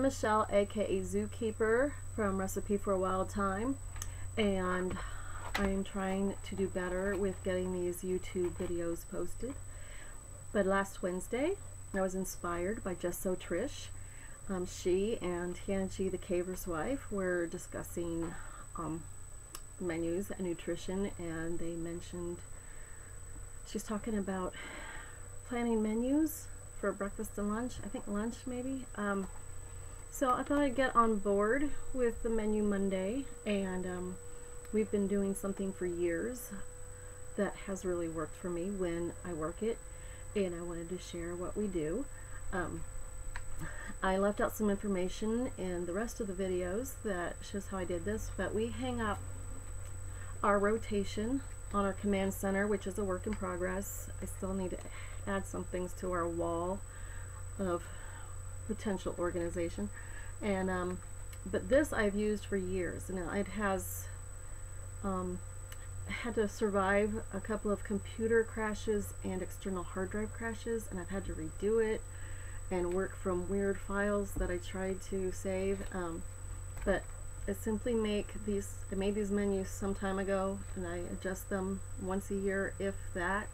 I'm Michelle, aka Zookeeper from Recipe for a Wild Time, and I'm trying to do better with getting these YouTube videos posted. But last Wednesday, I was inspired by Just So Trish. She and Angie, the Caver's wife, were discussing menus and nutrition, and they mentioned she's talking about planning menus for breakfast and lunch. I think lunch maybe. So I thought I'd get on board with the Menu Monday, and we've been doing something for years that has really worked for me when I work it, and I wanted to share what we do. I left out some information in the rest of the videos that shows how I did this, but we hang up our rotation on our command center, which is a work in progress. I still need to add some things to our wall of potential organization, and but this I've used for years. Now it has had to survive a couple of computer crashes and external hard drive crashes, and I've had to redo it and work from weird files that I tried to save, but I simply make these. I made these menus some time ago, and I adjust them once a year, if that.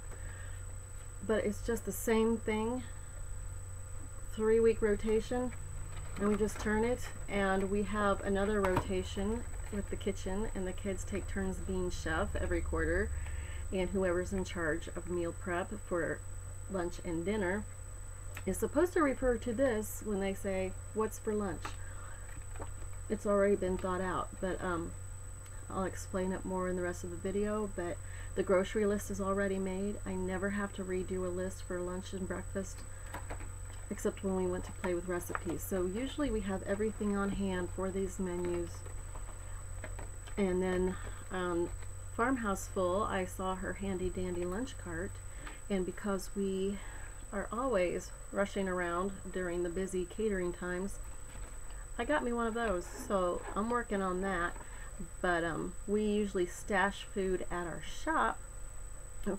But it's just the same thing, 3-week rotation, and we just turn it, and we have another rotation with the kitchen, and the kids take turns being chef every quarter, and whoever's in charge of meal prep for lunch and dinner is supposed to refer to this when they say, "What's for lunch?" It's already been thought out, but I'll explain it more in the rest of the video. But the grocery list is already made. I never have to redo a list for lunch and breakfast, except when we went to play with recipes. So usually we have everything on hand for these menus. And then Farmhouse Full, I saw her handy dandy lunch cart, and because we are always rushing around during the busy catering times, I got me one of those, so I'm working on that. But we usually stash food at our shop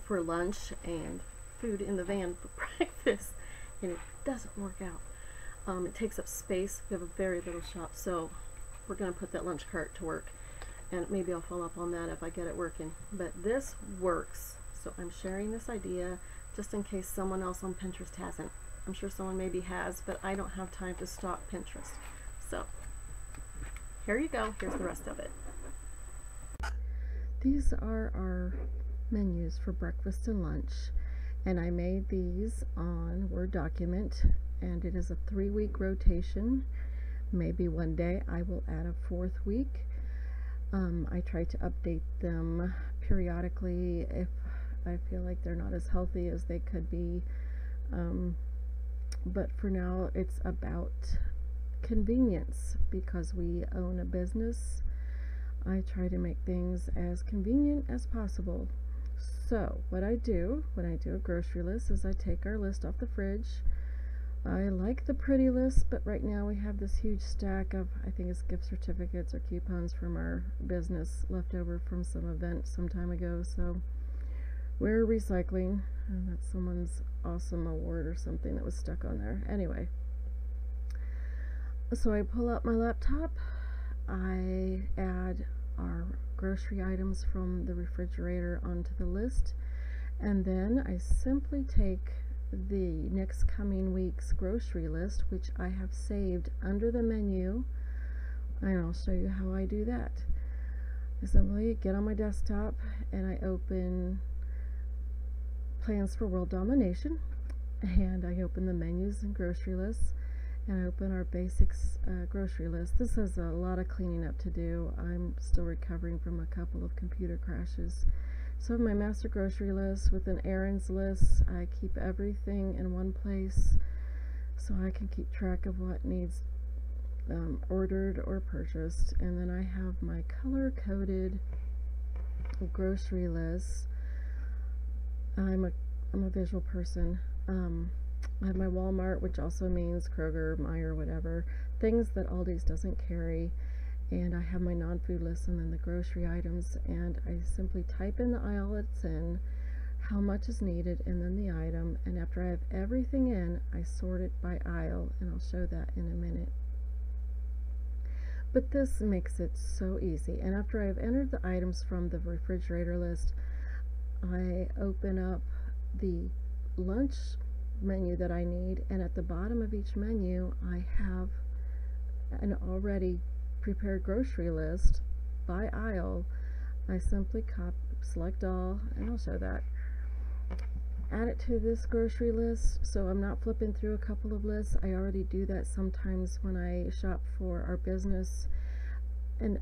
for lunch and food in the van for breakfast, and it doesn't work out. It takes up space. We have a very little shop, so we're going to put that lunch cart to work, and maybe I'll follow up on that if I get it working. But this works, so I'm sharing this idea just in case someone else on Pinterest hasn't. I'm sure someone maybe has, but I don't have time to stalk Pinterest. So here you go. Here's the rest of it. These are our menus for breakfast and lunch, and I made these on Word document, and it is a 3-week rotation. Maybe one day I will add a 4th week. I try to update them periodically if I feel like they're not as healthy as they could be, but for now it's about convenience. Because we own a business, I try to make things as convenient as possible. So what I do when I do a grocery list is I take our list off the fridge. I like the pretty list, but right now we have this huge stack of, I think it's gift certificates or coupons from our business left over from some event some time ago, so we're recycling, and that's someone's awesome award or something that was stuck on there. Anyway, so I pull out my laptop, I add our grocery items from the refrigerator onto the list, and then I simply take the next coming week's grocery list, which I have saved under the menu, and I'll show you how I do that. I simply get on my desktop and I open Plans for World Domination, and I open the menus and grocery lists, and I open our basics grocery list. This has a lot of cleaning up to do. I'm still recovering from a couple of computer crashes. So I have my master grocery list with an errands list. I keep everything in one place so I can keep track of what needs ordered or purchased. And then I have my color-coded grocery list. I'm a visual person. I have my Walmart, which also means Kroger, Meijer, whatever, things that Aldi's doesn't carry. And I have my non-food list and then the grocery items, and I simply type in the aisle it's in, how much is needed, and then the item. And after I have everything in, I sort it by aisle, and I'll show that in a minute. But this makes it so easy. And after I've entered the items from the refrigerator list, I open up the lunch menu that I need, and at the bottom of each menu I have an already prepared grocery list by aisle. I simply select all, and I'll show that. Add it to this grocery list, so I'm not flipping through a couple of lists. I already do that sometimes when I shop for our business, and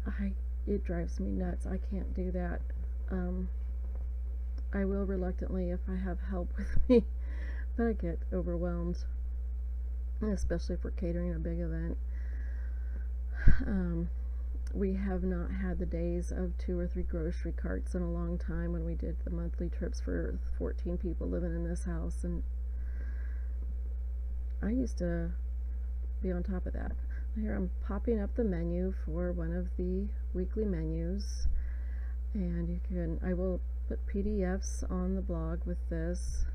it drives me nuts. I can't do that. I will reluctantly if I have help with me, but I get overwhelmed, especially for catering a big event. We have not had the days of 2 or 3 grocery carts in a long time when we did the monthly trips for 14 people living in this house, and I used to be on top of that. Here I'm popping up the menu for one of the weekly menus, and I will put PDFs on the blog with this.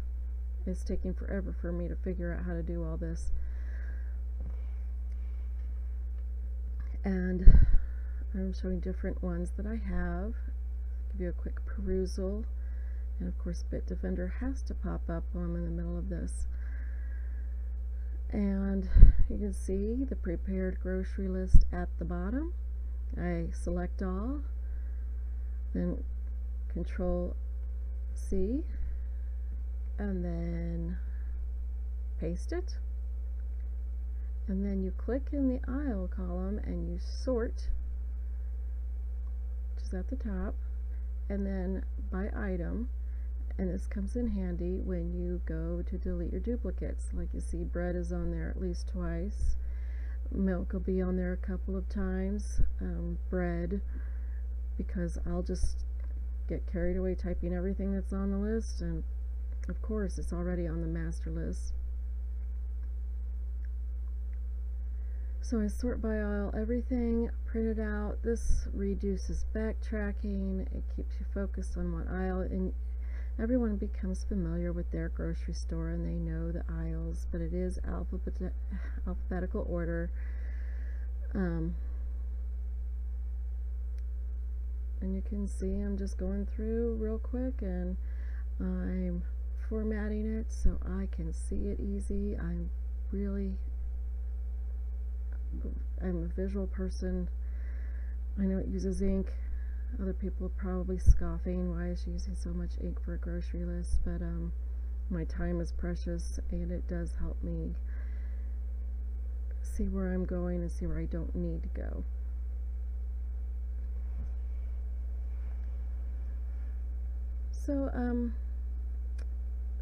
It's taking forever for me to figure out how to do all this. And I'm showing different ones that I have. Give you a quick perusal. And of course Bitdefender has to pop up while I'm in the middle of this. And you can see the prepared grocery list at the bottom. I select all, then Control C, and then paste it. And then you click in the aisle column and you sort, which is at the top, and then by item. And this comes in handy when you go to delete your duplicates. Like you see, bread is on there at least twice. Milk will be on there a couple of times. Bread, because I'll just get carried away typing everything that's on the list, and of course it's already on the master list. So I sort by aisle everything, print it out. This reduces backtracking. It keeps you focused on one aisle, and everyone becomes familiar with their grocery store and they know the aisles, but it is alphabetical order. And you can see I'm just going through real quick, and I'm formatting it so I can see it easy. I'm a visual person. I know it uses ink. Other people are probably scoffing, why is she using so much ink for a grocery list? But my time is precious, and it does help me see where I'm going and see where I don't need to go. So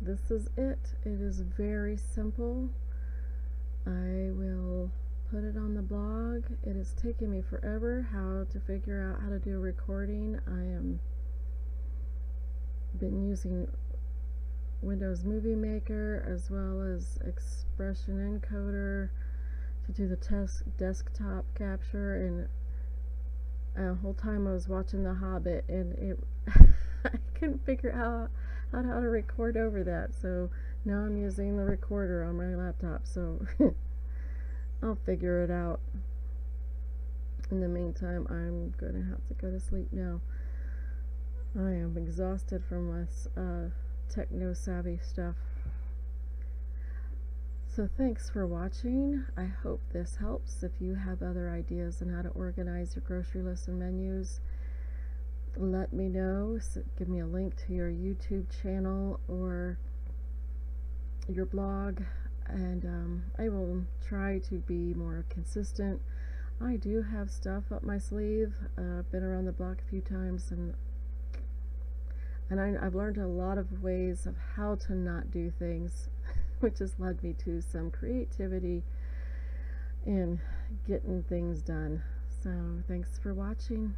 this is it. It is very simple. I will put it on the blog. It has taken me forever how to figure out how to do a recording. I am been using Windows Movie Maker as well as Expression Encoder to do the desktop capture, and the whole time I was watching The Hobbit, and I couldn't figure out how to record over that, so now I'm using the recorder on my laptop, so I'll figure it out. In the meantime, I'm gonna have to go to sleep now. I am exhausted from this techno-savvy stuff. So thanks for watching. I hope this helps. If you have other ideas on how to organize your grocery list and menus, let me know. Give me a link to your YouTube channel or your blog, and I will try to be more consistent. I do have stuff up my sleeve. I've been around the block a few times, and I've learned a lot of ways of how to not do things, which has led me to some creativity in getting things done. So thanks for watching.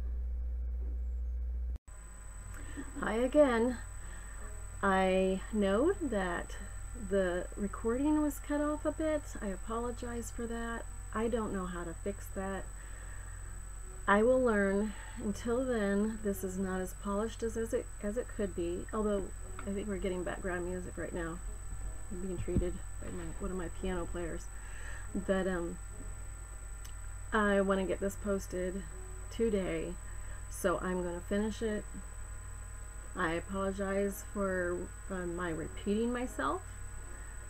Hi again. I know that the recording was cut off a bit. I apologize for that. I don't know how to fix that. I will learn. Until then, this is not as polished as it could be, although I think we're getting background music right now. I'm being treated by one of my piano players. But I want to get this posted today, so I'm going to finish it. I apologize for my repeating myself.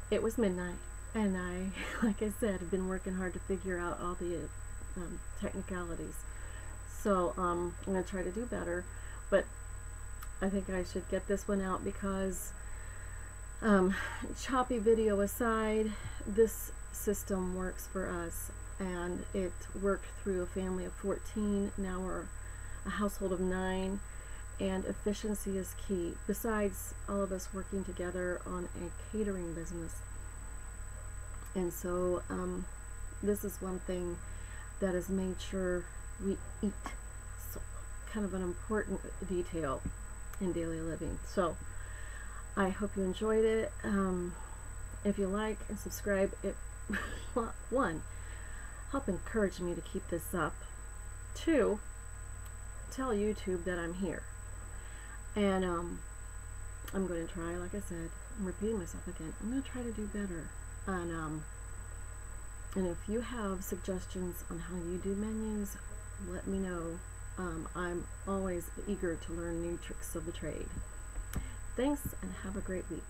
It was midnight, and I, like I said, have been working hard to figure out all the technicalities. So I'm going to try to do better, but I think I should get this one out because choppy video aside, this system works for us, and it worked through a family of 14. Now we're a household of 9, and efficiency is key, besides all of us working together on a catering business. And so this is one thing that has made sure we eat. So kind of an important detail in daily living. So I hope you enjoyed it. If you like and subscribe, it one, help encourage me to keep this up. 2, tell YouTube that I'm here. And I'm going to try, like I said, I'm repeating myself again, I'm going to try to do better. And if you have suggestions on how you do menus, let me know. I'm always eager to learn new tricks of the trade. Thanks, and have a great week.